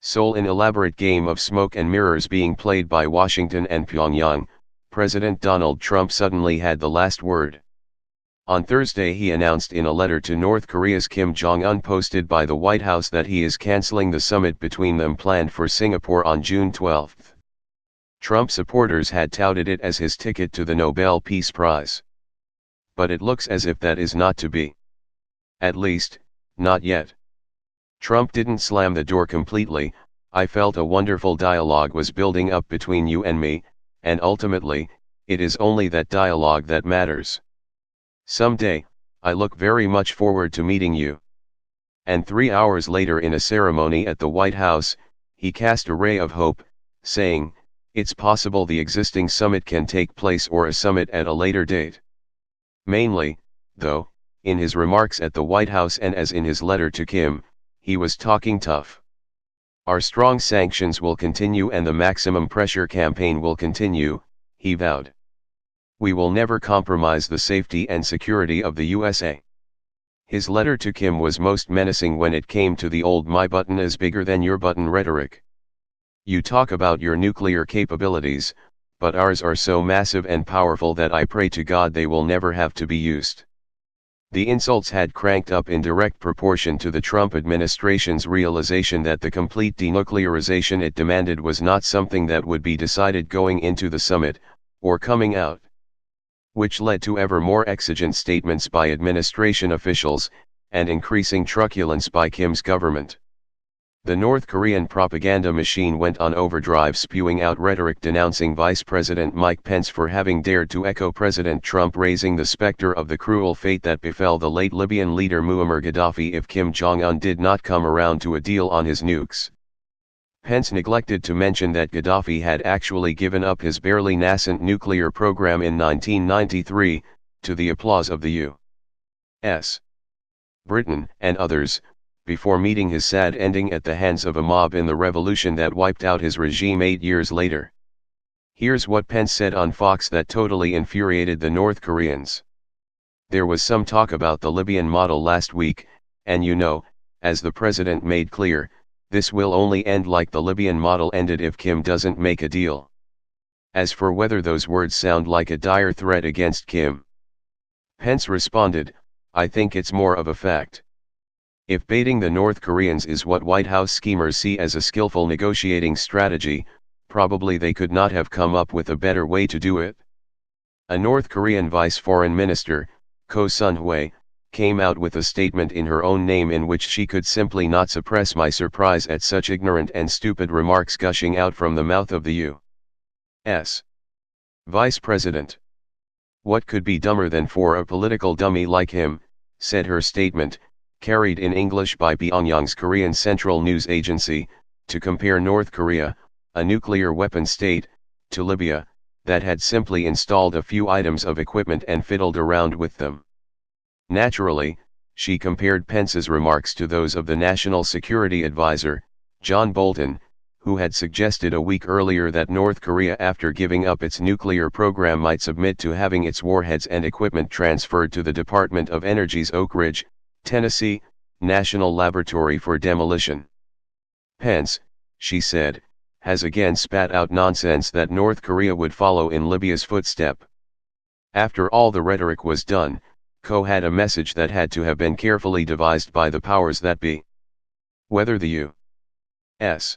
Seoul, an elaborate game of smoke and mirrors being played by Washington and Pyongyang. President Donald Trump suddenly had the last word. On Thursday he announced in a letter to North Korea's Kim Jong-un posted by the White House that he is canceling the summit between them planned for Singapore on June 12. Trump supporters had touted it as his ticket to the Nobel Peace Prize. But it looks as if that is not to be. At least, not yet. Trump didn't slam the door completely. I felt a wonderful dialogue was building up between you and me, and ultimately, it is only that dialogue that matters. Someday, I look very much forward to meeting you. And 3 hours later in a ceremony at the White House, he cast a ray of hope, saying, it's possible the existing summit can take place or a summit at a later date. Mainly, though, in his remarks at the White House and as in his letter to Kim, he was talking tough. Our strong sanctions will continue and the maximum pressure campaign will continue, he vowed. We will never compromise the safety and security of the USA. His letter to Kim was most menacing when it came to the old "my button is bigger than your button" rhetoric. You talk about your nuclear capabilities, but ours are so massive and powerful that I pray to God they will never have to be used. The insults had cranked up in direct proportion to the Trump administration's realization that the complete denuclearization it demanded was not something that would be decided going into the summit, or coming out. Which led to ever more exigent statements by administration officials, and increasing truculence by Kim's government. The North Korean propaganda machine went on overdrive, spewing out rhetoric denouncing Vice President Mike Pence for having dared to echo President Trump, raising the specter of the cruel fate that befell the late Libyan leader Muammar Gaddafi if Kim Jong-un did not come around to a deal on his nukes. Pence neglected to mention that Gaddafi had actually given up his barely nascent nuclear program in 1993, to the applause of the U.S., Britain, and others, before meeting his sad ending at the hands of a mob in the revolution that wiped out his regime 8 years later. Here's what Pence said on Fox that totally infuriated the North Koreans. There was some talk about the Libyan model last week, and you know, as the president made clear, this will only end like the Libyan model ended if Kim doesn't make a deal. As for whether those words sound like a dire threat against Kim, Pence responded, I think it's more of a fact. If baiting the North Koreans is what White House schemers see as a skillful negotiating strategy, probably they could not have come up with a better way to do it. A North Korean vice foreign minister, Ko Sun-hwe, came out with a statement in her own name in which she could simply not suppress my surprise at such ignorant and stupid remarks gushing out from the mouth of the U.S. Vice President. What could be dumber than for a political dummy like him, said her statement, carried in English by Pyongyang's Korean Central News Agency, to compare North Korea, a nuclear weapon state, to Libya, that had simply installed a few items of equipment and fiddled around with them. Naturally, she compared Pence's remarks to those of the National Security Advisor, John Bolton, who had suggested a week earlier that North Korea, after giving up its nuclear program, might submit to having its warheads and equipment transferred to the Department of Energy's Oak Ridge, Tennessee, National Laboratory for Demolition. Pence, she said, has again spat out nonsense that North Korea would follow in Libya's footstep. After all the rhetoric was done, Ko had a message that had to have been carefully devised by the powers that be. Whether the U.S.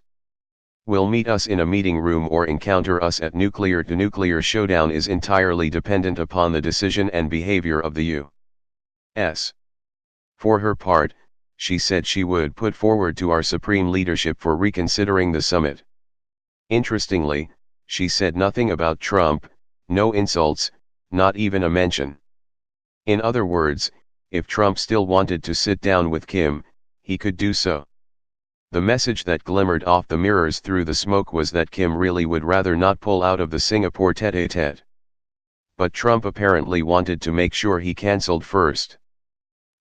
will meet us in a meeting room or encounter us at nuclear-to-nuclear showdown is entirely dependent upon the decision and behavior of the U.S. For her part, she said she would put forward to our supreme leadership for reconsidering the summit. Interestingly, she said nothing about Trump, no insults, not even a mention. In other words, if Trump still wanted to sit down with Kim, he could do so. The message that glimmered off the mirrors through the smoke was that Kim really would rather not pull out of the Singapore tête-à-tête. But Trump apparently wanted to make sure he cancelled first.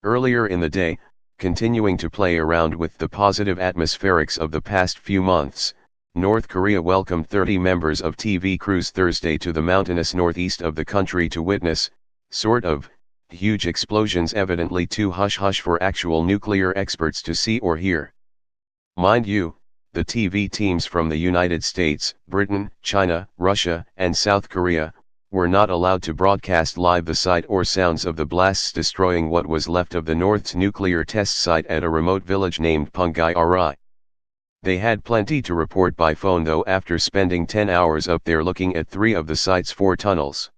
Earlier in the day, continuing to play around with the positive atmospherics of the past few months, North Korea welcomed 30 members of TV crews Thursday to the mountainous northeast of the country to witness, sort of, huge explosions, evidently too hush-hush for actual nuclear experts to see or hear. Mind you, the TV teams from the United States, Britain, China, Russia, and South Korea, were not allowed to broadcast live the sight or sounds of the blasts destroying what was left of the North's nuclear test site at a remote village named Punggye-Arai. They had plenty to report by phone though after spending 10 hours up there looking at 3 of the site's 4 tunnels.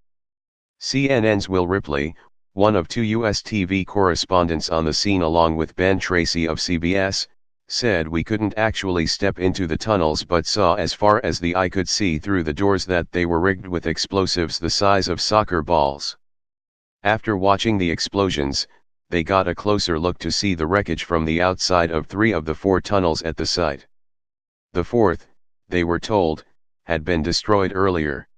CNN's Will Ripley, one of 2 U.S. TV correspondents on the scene along with Ben Tracy of CBS, said we couldn't actually step into the tunnels but saw as far as the eye could see through the doors that they were rigged with explosives the size of soccer balls. After watching the explosions, they got a closer look to see the wreckage from the outside of 3 of the 4 tunnels at the site. The 4th, they were told, had been destroyed earlier.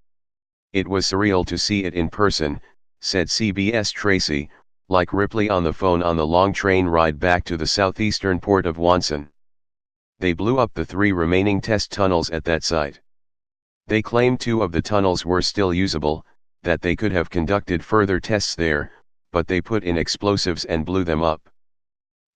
It was surreal to see it in person, said CBS Tracy, like Ripley on the phone on the long train ride back to the southeastern port of Wonsan. They blew up the 3 remaining test tunnels at that site. They claimed 2 of the tunnels were still usable, that they could have conducted further tests there, but they put in explosives and blew them up.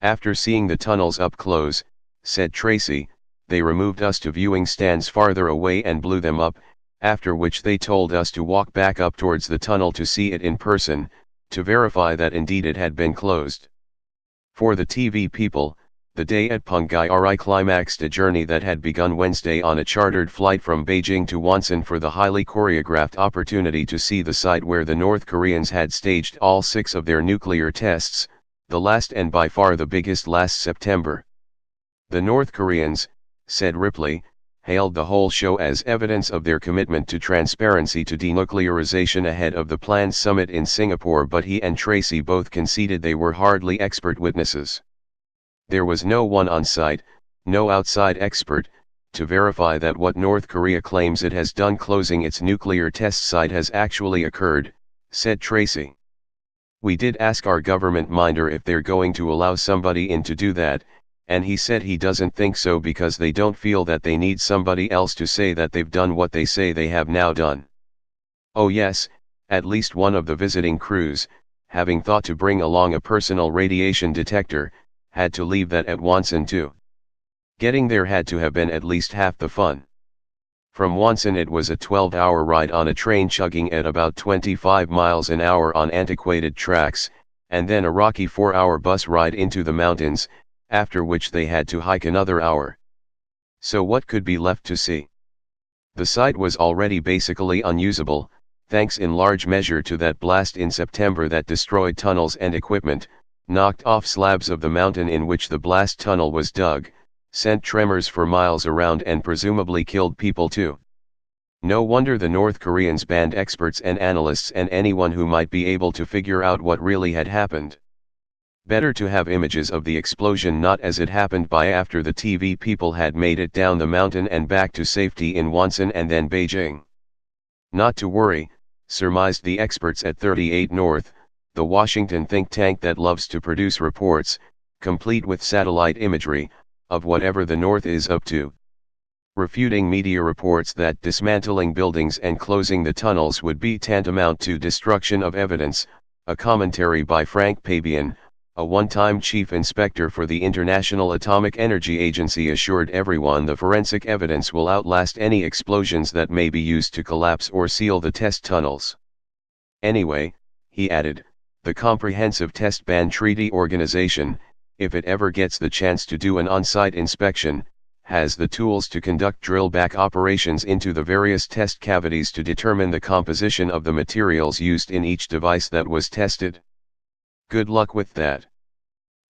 After seeing the tunnels up close, said Tracy, they removed us to viewing stands farther away and blew them up, after which they told us to walk back up towards the tunnel to see it in person, to verify that indeed it had been closed. For the TV people, the day at Punggye-Arai climaxed a journey that had begun Wednesday on a chartered flight from Beijing to Wonsan for the highly choreographed opportunity to see the site where the North Koreans had staged all 6 of their nuclear tests, the last and by far the biggest last September. The North Koreans, said Ripley, hailed the whole show as evidence of their commitment to transparency to denuclearization ahead of the planned summit in Singapore, but he and Tracy both conceded they were hardly expert witnesses. There was no one on site, no outside expert, to verify that what North Korea claims it has done closing its nuclear test site has actually occurred, said Tracy. We did ask our government minder if they're going to allow somebody in to do that, and he said he doesn't think so because they don't feel that they need somebody else to say that they've done what they say they have now done. Oh yes, at least one of the visiting crews, having thought to bring along a personal radiation detector, had to leave that at Wonsan too. Getting there had to have been at least half the fun. From Wonsan it was a 12-hour ride on a train chugging at about 25 miles an hour on antiquated tracks, and then a rocky 4-hour bus ride into the mountains, after which they had to hike another hour. So what could be left to see? The site was already basically unusable, thanks in large measure to that blast in September that destroyed tunnels and equipment, knocked off slabs of the mountain in which the blast tunnel was dug, sent tremors for miles around and presumably killed people too. No wonder the North Koreans banned experts and analysts and anyone who might be able to figure out what really had happened. Better to have images of the explosion not as it happened by after the TV people had made it down the mountain and back to safety in Wonsan and then Beijing. Not to worry, surmised the experts at 38 North, the Washington think tank that loves to produce reports, complete with satellite imagery, of whatever the North is up to. Refuting media reports that dismantling buildings and closing the tunnels would be tantamount to destruction of evidence, a commentary by Frank Pabian, a one-time chief inspector for the International Atomic Energy Agency, assured everyone the forensic evidence will outlast any explosions that may be used to collapse or seal the test tunnels. Anyway, he added, the Comprehensive Test Ban Treaty Organization, if it ever gets the chance to do an on-site inspection, has the tools to conduct drill-back operations into the various test cavities to determine the composition of the materials used in each device that was tested. Good luck with that.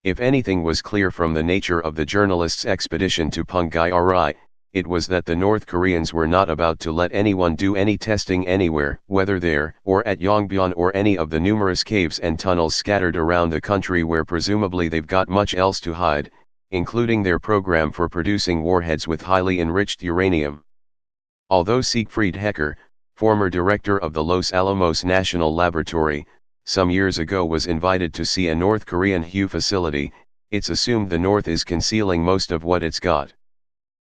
If anything was clear from the nature of the journalists' expedition to Punggye-Arai, it was that the North Koreans were not about to let anyone do any testing anywhere, whether there or at Yongbyon or any of the numerous caves and tunnels scattered around the country where presumably they've got much else to hide, including their program for producing warheads with highly enriched uranium. Although Siegfried Hecker, former director of the Los Alamos National Laboratory, some years ago was invited to see a North Korean HU facility, it's assumed the North is concealing most of what it's got.